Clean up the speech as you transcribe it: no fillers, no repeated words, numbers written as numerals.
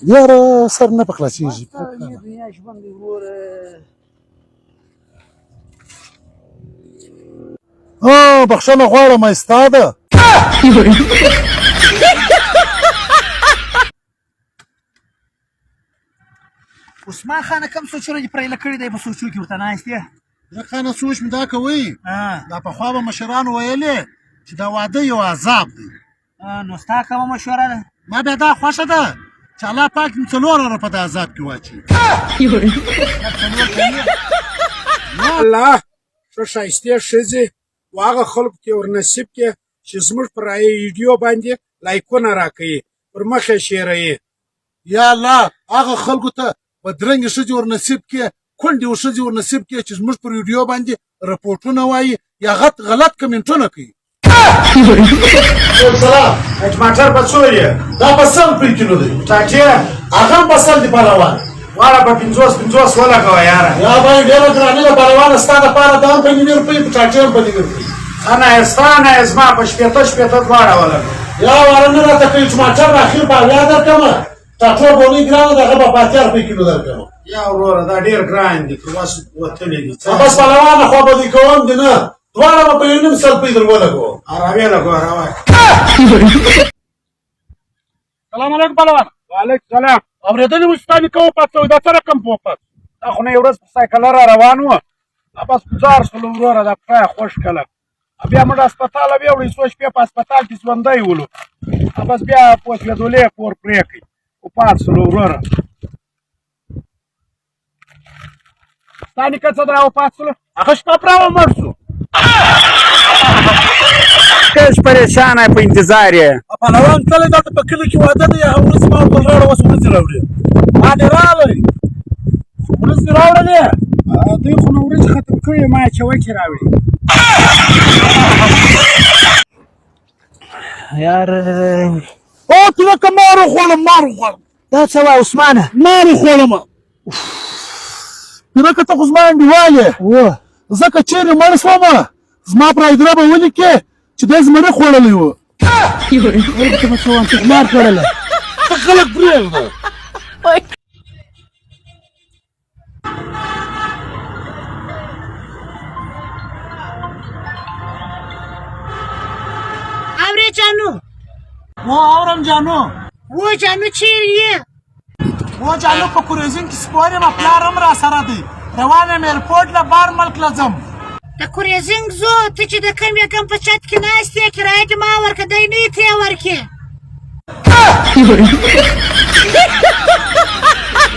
یاره سر نه په خلاصېږي دنیا ژوند دی وروره. بخښنه غواړم ستا ده عثمان خانه کوم سوچونه دې پرېله کړي دی په سوچو کې ورته ناست یې؟ خانه سوچ مې دا کوي دا پخوا به مشرانو ویلې چې دا واده یو عذاب دی نو ستا کومه مشوره ده؟ ما بیا دا خوښه ده چې الله پاک مې 4 اره په د عذاب کې واچوي الله ښه ښایستې ښځې و هغه خلکو کې ورنصیب کې چې زموږ پر ویډیو باندې لایکونه راکوي پر مخ یې شیروي یا الله هغه خلکو ته بدرنګې ښځې ورنصیب کې کونډې ښځې ورنصیب کې چې زموږ پر ویډیو باندې رپورټونه وایي یا غلط کمنټونه کوي سلام ټماټر په څو یې دا په 100 روپۍ کیلو دی ټاټې هغه هم په 100 دی پهلوان واړه په 50 ولګوه یاره یا بای ډېره ګراني ده پهلوانه ستا دپاره دا هم په 9 روپۍ په ټاټې هم په 9 روپۍ نه یې ستا نه یې زما په 80 دواړه ولګوه یا واره نه راته کوي ټماټر اخر په اویا درکړمه ټاټو بونې ګرانه ده هغه به په 80 روپۍ کیلو درکړمه یا وروره دا ډېر ګران دي تر اوسه وتلي دي بس پهلوانه خوابدي کوم دي نه دواړه به په 1.5 روپۍ در ولګوم راویې لګوه راوایه سلام علیکم پهلوان وعلیکم سلام اورېدلې وو چې ستا نیکه وفات شوی دا څه رقم پوپت دا خو نه یې ورځ په سایکله را روان وه بس ګزار شولو وروره دا پښه یې خوش کړله بیا موږ هسپتال ویوړو څو شپې په هسپتال کې ژوندی ولو بس بیا پوسېدلې پور پرې کړئ وفات شولو وروره ستا نیکه څه درا وفات شولو هغه شپه پراوه مړ شو کش پریشانه په انتظار یې پهلوان تللی دلته په کلي کې واده دی هغه ورځې ما ورته لاړه اوس ورځې راوړې ما دې راغلی ورځې راوړلې دوی خو نو ورځې ختم کړې ما یې چوکې راوړې یاره ته لکه مار وخوړم دا څه وایه عثمانه؟ مار وخوړم پیرکه ته خو زما انډیوال یې ځکه چیرې مړ شومه زما پر هدیره به ولیکې چې دی زمري خوړلی و ته به څه وایم ته مار خوړله ته خلک پرېږده اورې جانو اورم جانو و جانو چیرې یې؟ و جانو په کوریزین کې سپور یم پلار هم را سره دی روان یم ایرپورټ له بار ملک له ځم د کوریزینګ زو ته چې د کم یا کم په چت کې ناست یې کرایه دې ما ورکړه دی نه یې ته یې ورکړې